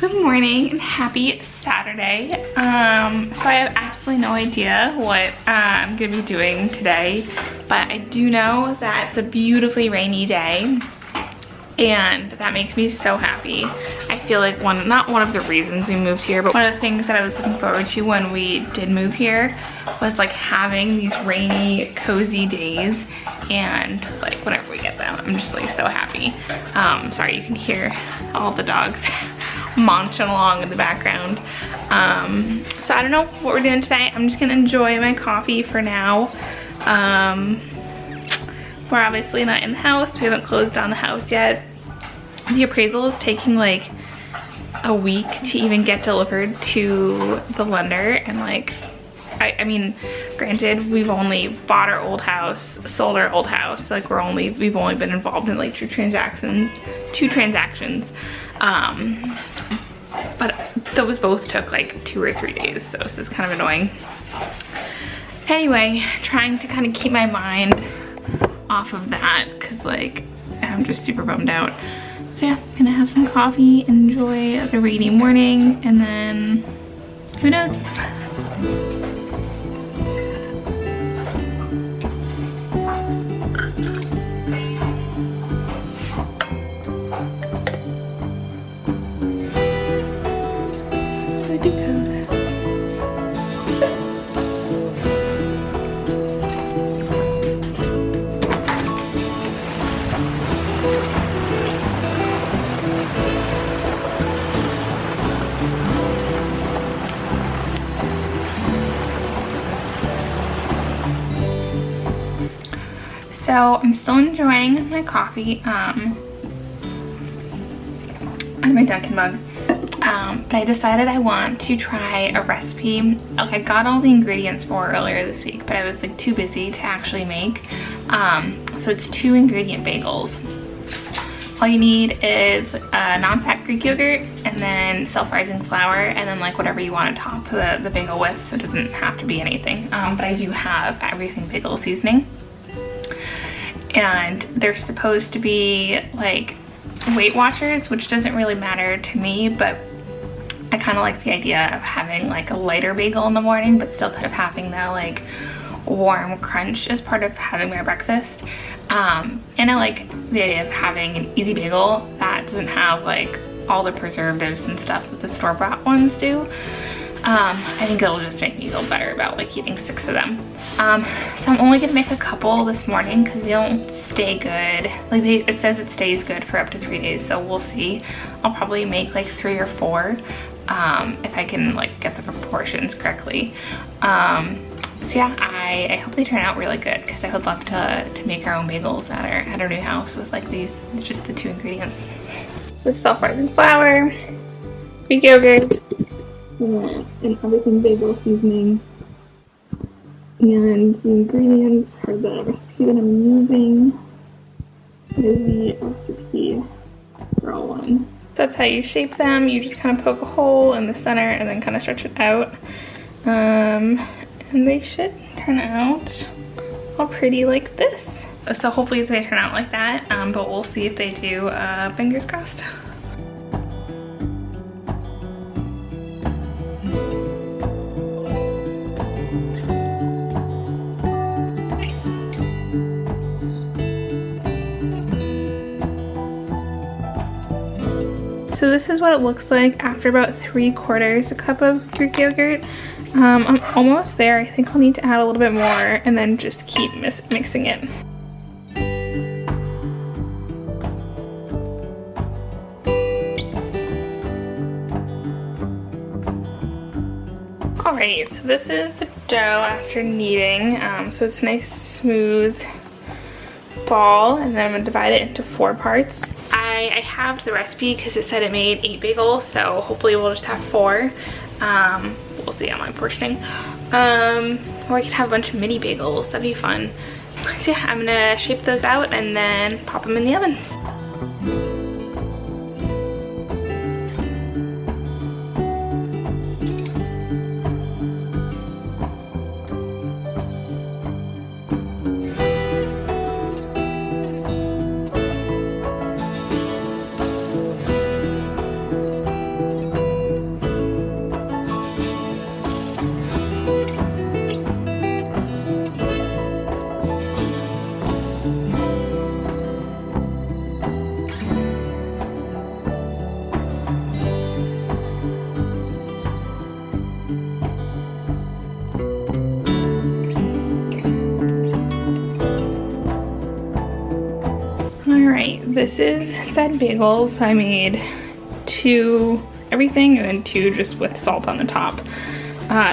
Good morning and happy Saturday. So I have absolutely no idea what I'm gonna be doing today, but I do know that it's a beautifully rainy day and that makes me so happy. I feel like not one of the reasons we moved here, but one of the things that I was looking forward to when we did move here was like having these rainy, cozy days, and like whenever we get them, I'm just like so happy. Sorry, you can hear all the dogs munching along in the background. So I don't know what we're doing today. I'm just gonna enjoy my coffee for now. We're obviously not in the house. We haven't closed on the house yet. The appraisal is taking like a week to even get delivered to the lender, and like I mean, granted, we've only bought our old house, sold our old house. Like we've only been involved in like two transactions. But those both took like 2 or 3 days, so this is kind of annoying. Anyway, trying to kind of keep my mind off of that because like I'm just super bummed out. So yeah, I'm gonna have some coffee, enjoy the rainy morning, and then who knows? So I'm still enjoying my coffee out of my Dunkin' mug, but I decided I want to try a recipe. Like I got all the ingredients for earlier this week, but I was like too busy to actually make. So it's 2 ingredient bagels. All you need is non-fat Greek yogurt and then self-rising flour, and then like whatever you want to top the bagel with, so it doesn't have to be anything. But I do have everything bagel seasoning. And they're supposed to be like Weight Watchers, which doesn't really matter to me, but I kind of like the idea of having like a lighter bagel in the morning, but still kind of having that like warm crunch as part of having my breakfast. And I like the idea of having an easy bagel that doesn't have like all the preservatives and stuff that the store-bought ones do. I think it'll just make me feel better about like eating 6 of them. So I'm only gonna make a couple this morning because they don't stay good. Like it says it stays good for up to 3 days, so we'll see. I'll probably make like 3 or 4 if I can like get the proportions correctly. So yeah, I hope they turn out really good because I would love to make our own bagels at our new house with like these, just the 2 ingredients. So self-rising flour, Greek yogurt, and everything bagel seasoning. And the ingredients are the recipe that I'm using. Is the recipe for all one. So that's how you shape them. You just kind of poke a hole in the center and then kind of stretch it out. And they should turn out all pretty like this. So hopefully they turn out like that, but we'll see if they do, fingers crossed. So this is what it looks like after about 3/4 cup of Greek yogurt. I'm almost there. I think I'll need to add a little bit more and then just keep mixing it. Alright, so this is the dough after kneading. So it's a nice smooth ball, and then I'm gonna divide it into 4 parts. I halved the recipe because it said it made 8 bagels, so hopefully we'll just have 4. We'll see on my portioning. Or I could have a bunch of mini bagels. That'd be fun. So yeah, I'm gonna shape those out and then pop them in the oven. this is said bagels. I made 2 everything and then 2 just with salt on the top.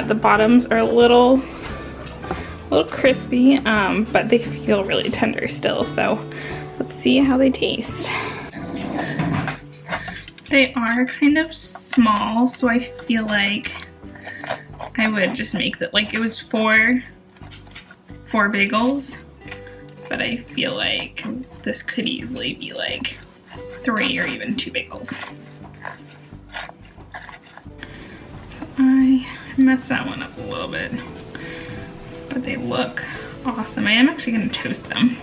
The bottoms are a little crispy, but they feel really tender still. So let's see how they taste. They are kind of small, so I feel like I would just make that, like it was 4 bagels, but I feel like this could easily be like 3 or even 2 bagels. So I messed that one up a little bit, but they look awesome. I am actually gonna toast them.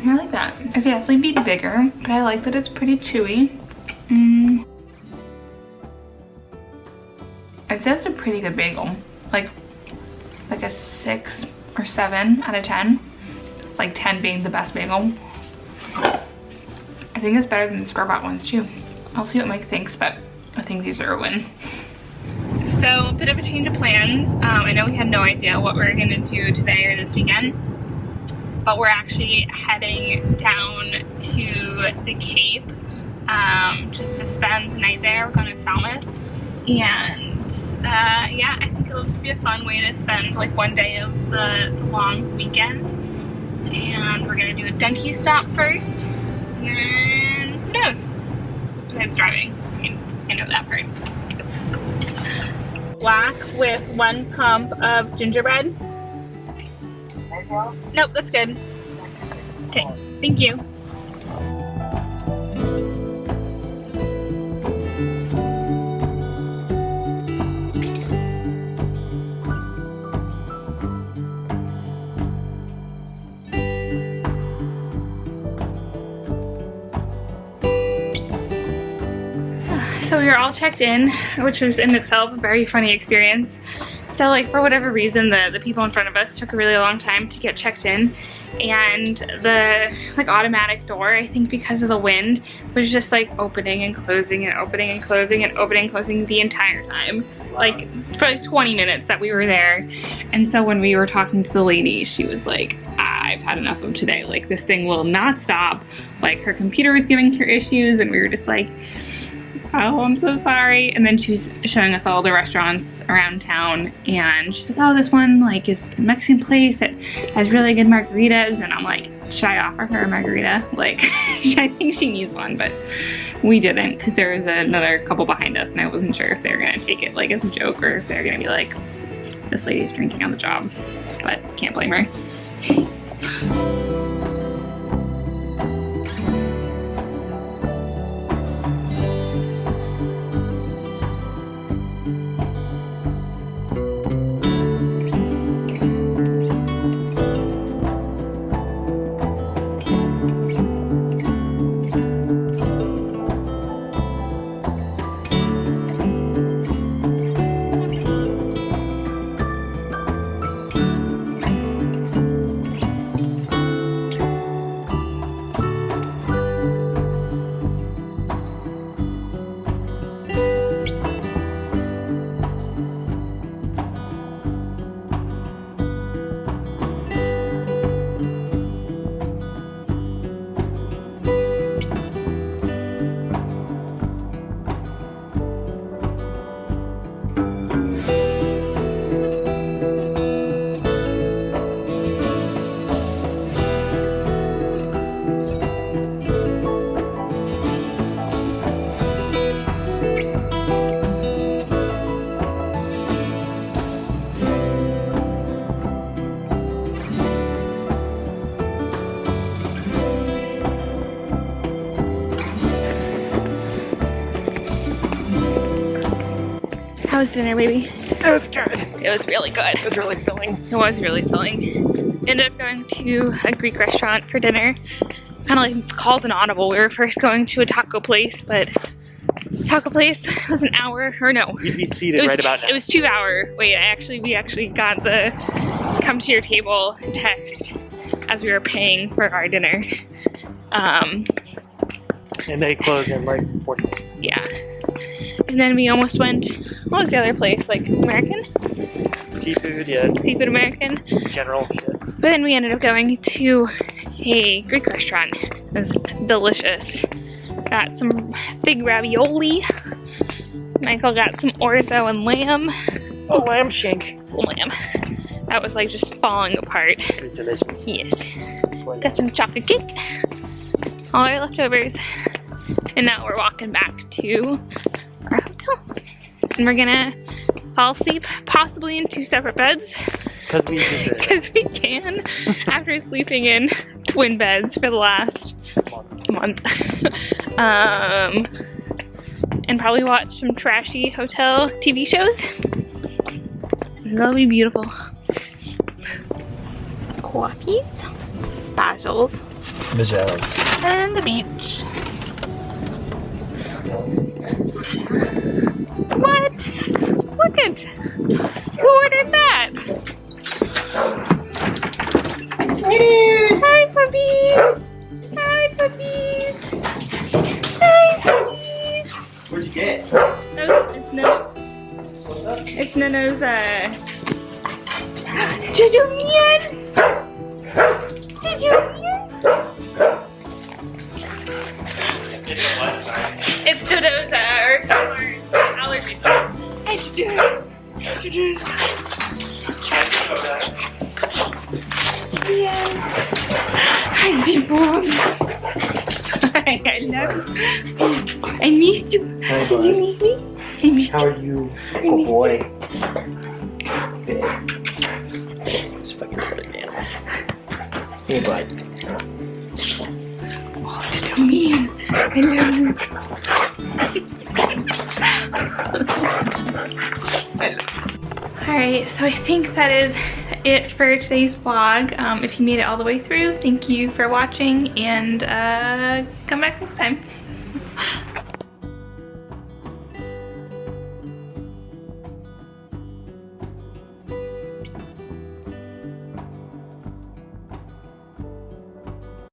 I like that. It could definitely be bigger, but I like that it's pretty chewy. I'd say it's a pretty good bagel. Like a 6 or 7 out of 10. Like 10 being the best bagel. I think it's better than the store-bought ones too. I'll see what Mike thinks, but I think these are a win. So a bit of a change of plans. I know we had no idea what we were gonna do today or this weekend, but we're actually heading down to the Cape just to spend the night there. We're going to Falmouth, and yeah, I think it'll just be a fun way to spend like one day of the long weekend. And we're gonna do a donkey stop first, and then who knows? Besides driving, I mean, I know that part. Black with 1 pump of gingerbread. Nope, that's good. Okay, thank you. So we were all checked in, which was in itself a very funny experience. So like for whatever reason, the people in front of us took a really long time to get checked in, and the like automatic door, I think because of the wind, was just like opening and closing and opening and closing and opening and closing the entire time. Like for like 20 minutes that we were there. And so when we were talking to the lady, she was like, I've had enough of today. Like this thing will not stop. Like her computer was giving her issues, and we were just like, oh, I'm so sorry. And then she was showing us all the restaurants around town, and she's like, oh, this one like is a Mexican place. It has really good margaritas. And I'm like, should I offer her a margarita? Like, I think she needs one, but we didn't, because there was another couple behind us, and I wasn't sure if they were gonna take it like as a joke or if they're gonna be like, this lady's drinking on the job. But can't blame her. How was dinner, baby? It was good. It was really good. It was really filling. It was really filling. Ended up going to a Greek restaurant for dinner. Kind of like called an audible. We were first going to a taco place, but taco place was an hour, or no. You'd be seated right about now. It was 2 hour. Wait, we actually got the come to your table text as we were paying for our dinner. And they close in like 40 minutes. Yeah. And then we almost went, what was the other place? Like American? Seafood, yeah. Seafood American. General shit. But then we ended up going to a Greek restaurant. It was delicious. Got some big ravioli. Michael got some orzo and lamb. Oh, lamb shank. Lamb. That was like just falling apart. It was delicious. Yes. Got some chocolate cake. All our leftovers. And now we're walking back to our hotel. And we're gonna fall asleep, possibly in 2 separate beds. Because we deserve it. Because we can, after sleeping in twin beds for the last month. And probably watch some trashy hotel TV shows. And they'll be beautiful. Coffees, bagels, and the beach. What? Look at, who ordered that? Hi puppies! Hi puppies! Hi puppies! What'd you get? It's Nano's Jujumian! Jujumian! It's Jojo's allergy stuff. Hi Jojo! Jojo! Yeah. Hi Jimon! Hi, I love you. I missed you. Hi, Did you miss me? I missed How you. are you? Good boy. Okay. Let's fucking put it down. Hey, bud. Oh, just a man. I love you. Alright, so I think that is it for today's vlog. If you made it all the way through, thank you for watching, and come back next time.